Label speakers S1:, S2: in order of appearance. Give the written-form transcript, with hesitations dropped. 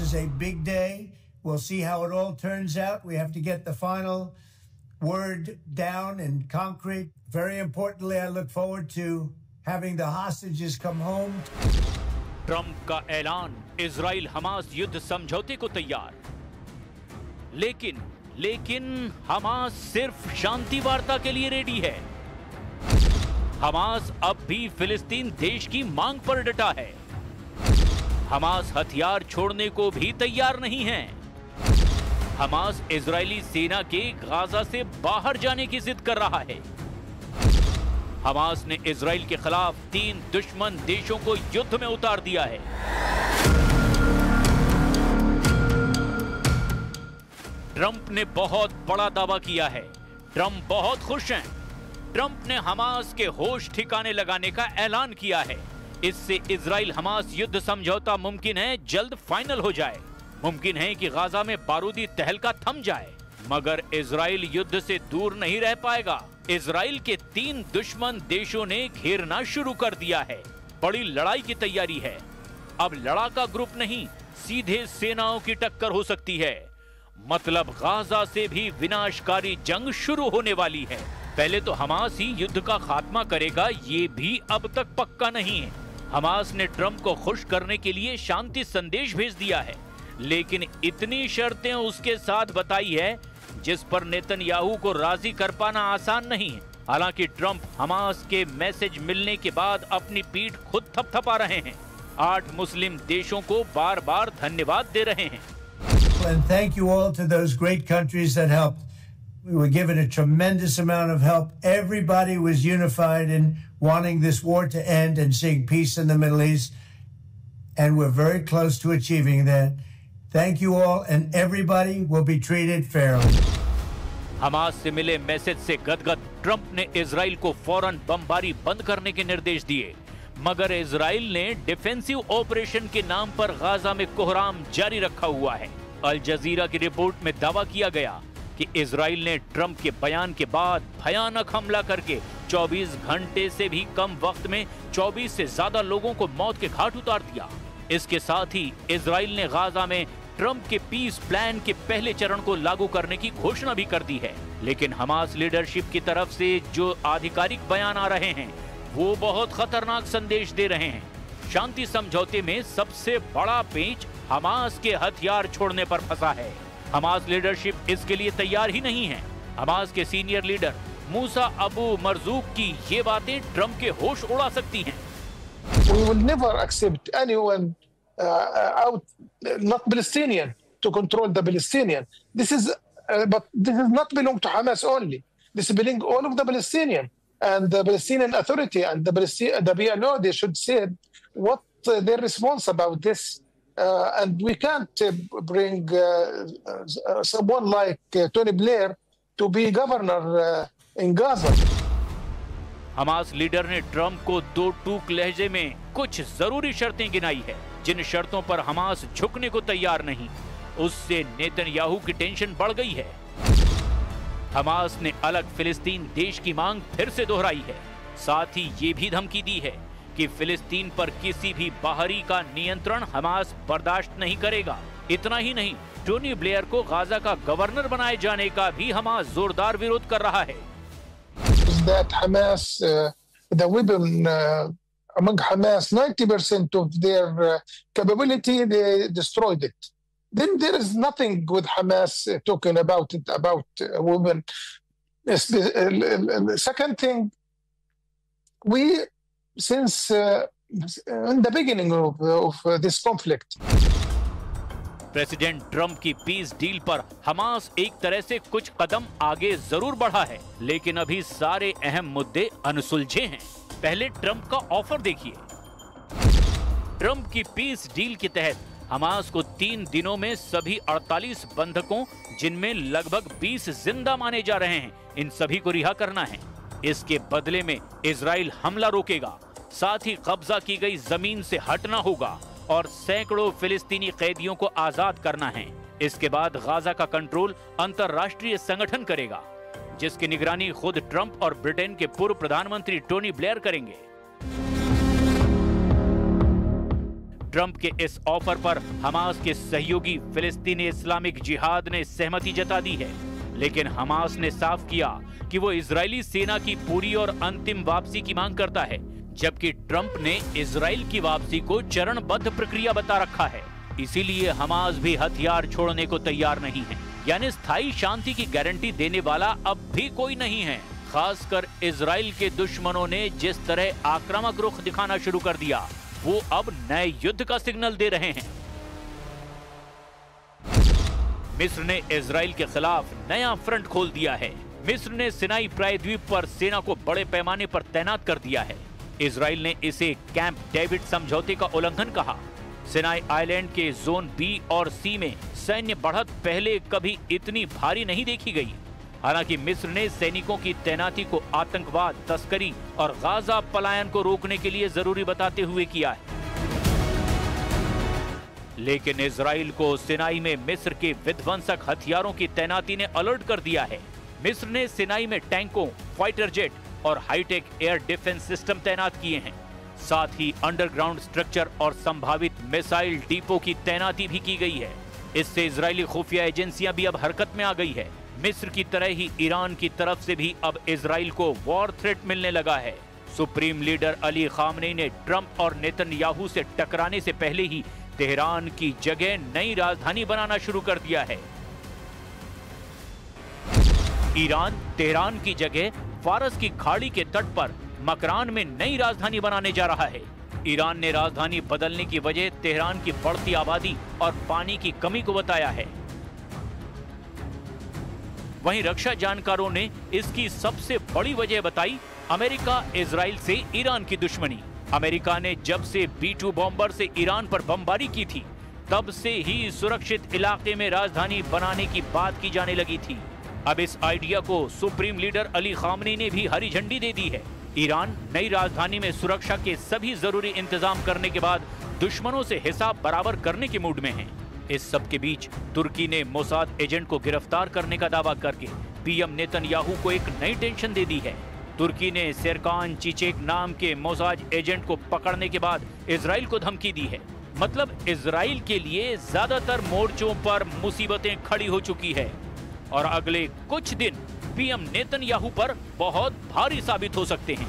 S1: is a big day. We'll see how it all turns out. We have to get the final word down in concrete. Very importantly, I look forward to having the hostages come home.
S2: Trump का ऐलान, Israel Hamas युद्ध समझौते को तैयार। लेकिन Hamas सिर्फ शांति वार्ता के लिए रेडी है। हमास अब भी फिलिस्तीन देश की मांग पर डटा है। हमास हथियार छोड़ने को भी तैयार नहीं है। हमास इजरायली सेना के गाजा से बाहर जाने की जिद कर रहा है। हमास ने इजराइल के खिलाफ 3 दुश्मन देशों को युद्ध में उतार दिया है। ट्रंप ने बहुत बड़ा दावा किया है। ट्रंप बहुत खुश हैं। ट्रंप ने हमास के होश ठिकाने लगाने का ऐलान किया है। इससे इजराइल हमास युद्ध समझौता मुमकिन है जल्द फाइनल हो जाए। मुमकिन है कि गाजा में बारूदी तहलका थम जाए, मगर इजराइल युद्ध से दूर नहीं रह पाएगा। इजराइल के 3 दुश्मन देशों ने घेरना शुरू कर दिया है। बड़ी लड़ाई की तैयारी है। अब लड़ाका ग्रुप नहीं, सीधे सेनाओं की टक्कर हो सकती है। मतलब गाजा से भी विनाशकारी जंग शुरू होने वाली है। पहले तो हमास ही युद्ध का खात्मा करेगा, ये भी अब तक पक्का नहीं है। हमास ने ट्रंप को खुश करने के लिए शांति संदेश भेज दिया है, लेकिन इतनी शर्तें उसके साथ बताई है जिस पर नेतन्याहू को राजी कर पाना आसान नहीं है। हालांकि ट्रंप हमास के मैसेज मिलने के बाद अपनी पीठ खुद थपथपा रहे हैं। 8 मुस्लिम देशों को बार-बार धन्यवाद दे रहे हैं।
S1: And thank you all to those great countries that helped. We were given a tremendous amount of help. Everybody was unified in wanting this war to end and seeing peace in the Middle East. And we're very close to achieving that. Thank you all, and everybody will be treated fairly.
S2: Hamas से मिले message से गदगद Trump ने Israel को फौरन बमबारी बंद करने के निर्देश दिए, मगर इजराइल ने डिफेंसिव ऑपरेशन के नाम पर गाजा में कोहराम जारी रखा हुआ है। अल जजीरा की रिपोर्ट में दावा किया गया कि इजराइल ने ट्रंप के बयान के बाद भयानक हमला करके 24 घंटे से भी कम वक्त में 24 से ज्यादा लोगों को मौत के घाट उतार दिया। इसके साथ ही इजराइल ने गाजा में ट्रंप के पीस प्लान के पहले चरण को लागू करने की घोषणा भी कर दी है। लेकिन हमास लीडरशिप की तरफ से जो आधिकारिक बयान आ रहे हैं वो बहुत खतरनाक संदेश दे रहे हैं। शांति समझौते में सबसे बड़ा पेंच हमास के हथियार छोड़ने पर फंसा है। हमास लीडरशिप इसके लिए तैयार ही नहीं है। हमास के सीनियर लीडर मूसा अबू मरजूक की ये बातें ट्रंप के होश उड़ा सकती हैं।
S3: We will never accept anyone not Palestinian to control the Palestinian. But this is not belong to Hamas only. This belong all of the Palestinian and the Palestinian Authority and the PLO. They should say what their response about this. And we can't bring someone like Tony Blair to be governor in Gaza.
S2: Hamas leader ने Trump को 2 टूक लहजे में कुछ जरूरी शर्तें गिनाई है, जिन शर्तों पर हमास झुकने को तैयार नहीं। उससे नेतन्याहू की टेंशन बढ़ गई है। हमास ने अलग फिलिस्तीन देश की मांग फिर से दोहराई है। साथ ही ये भी धमकी दी है कि फिलिस्तीन पर किसी भी बाहरी का नियंत्रण हमास बर्दाश्त नहीं करेगा। इतना ही नहीं, टोनी ब्लेयर को गाजा का गवर्नर बनाए जाने का भी हमास जोरदार विरोध कर रहा है।
S3: That Hamas, the weapon among Hamas, 90% of their capability, they destroyed it. Then there is nothing with Hamas talking about it, about women. Second thing, we, since in the beginning of this conflict,
S2: president Trump की peace deal पर Hamas एक तरह से कुछ कदम आगे जरूर बढ़ा है, लेकिन अभी सारे अहम मुद्दे अनसुलझे हैं। पहले ट्रंप का ऑफर देखिए। ट्रंप की पीस डील के तहत हमास को 3 दिनों में सभी 48 बंधकों, जिनमें लगभग 20 जिंदा माने जा रहे हैं, इन सभी को रिहा करना है। इसके बदले में इजराइल हमला रोकेगा, साथ ही कब्जा की गई जमीन से हटना होगा और सैकड़ों फिलिस्तीनी कैदियों को आजाद करना है। इसके बाद गाजा का कंट्रोल अंतरराष्ट्रीय संगठन करेगा, जिसकी निगरानी खुद ट्रंप और ब्रिटेन के पूर्व प्रधानमंत्री टोनी ब्लेयर करेंगे। ट्रंप के इस ऑफर पर हमास के सहयोगी फिलिस्तीनी इस्लामिक जिहाद ने सहमति जता दी है, लेकिन हमास ने साफ किया कि वो इजरायली सेना की पूरी और अंतिम वापसी की मांग करता है, जबकि ट्रंप ने इजराइल की वापसी को चरणबद्ध प्रक्रिया बता रखा है। इसीलिए हमास भी हथियार छोड़ने को तैयार नहीं है, यानी स्थायी शांति की गारंटी देने वाला अब भी कोई नहीं है। खासकर इजराइल के दुश्मनों ने जिस तरह आक्रामक रुख दिखाना शुरू कर दिया, वो अब नए युद्ध का सिग्नल दे रहे हैं। मिस्र ने इजराइल के खिलाफ नया फ्रंट खोल दिया है। मिस्र ने सिनाई प्रायद्वीप पर सेना को बड़े पैमाने पर तैनात कर दिया है। इजराइल ने इसे कैंप डेविड समझौते का उल्लंघन कहा। सिनाई आइलैंड के जोन बी और सी में सैन्य बढ़त पहले कभी इतनी भारी नहीं देखी गई। हालांकि मिस्र ने सैनिकों की तैनाती को आतंकवाद, तस्करी और गाजा पलायन को रोकने के लिए जरूरी बताते हुए किया है। लेकिन इजराइल को सिनाई में मिस्र के विध्वंसक हथियारों की तैनाती ने अलर्ट कर दिया है। मिस्र ने सिनाई में टैंकों, फाइटर जेट और हाईटेक एयर डिफेंस सिस्टम तैनात किए हैं। साथ ही अंडरग्राउंड स्ट्रक्चर और संभावित मिसाइल डिपो की तैनाती भी की गई है। इससे इजरायली खुफिया एजेंसियां भी अब हरकत में आ गई है। मिस्र की तरह ही ईरान की तरफ से भी अब इजराइल को वॉर थ्रेट मिलने लगा है। सुप्रीम लीडर अली खामनेई ने ट्रंप और नेतन्याहू से टकराने से पहले ही तेहरान की जगह नई राजधानी बनाना शुरू कर दिया है। ईरान तेहरान की जगह फारस की खाड़ी के तट पर मकरान में नई राजधानी बनाने जा रहा है। ईरान ने राजधानी बदलने की वजह तेहरान की बढ़ती आबादी और पानी की कमी को बताया है। वहीं रक्षा जानकारों ने इसकी सबसे बड़ी वजह बताई अमेरिका इजराइल से ईरान की दुश्मनी। अमेरिका ने जब से B-2 बॉम्बर से ईरान पर बमबारी की थी, तब से ही सुरक्षित इलाके में राजधानी बनाने की बात की जाने लगी थी। अब इस आइडिया को सुप्रीम लीडर अली खामनेई ने भी हरी झंडी दे दी है। ईरान नई राजधानी में सुरक्षा के सभी जरूरी इंतजाम करने के बाद दुश्मनों से हिसाब बराबर करने के मूड में है। इस सब के बीच तुर्की ने मोसाद एजेंट को गिरफ्तार करने का दावा करके पीएम नेतन्याहू को एक नई टेंशन दे दी है। तुर्की ने सेरकान चीचेक नाम के मोसाद एजेंट को पकड़ने के बाद इजराइल को धमकी दी है। मतलब इजराइल के लिए ज्यादातर मोर्चों पर मुसीबतें खड़ी हो चुकी है और अगले कुछ दिन पीएम नेतन्याहू पर बहुत भारी साबित हो सकते हैं।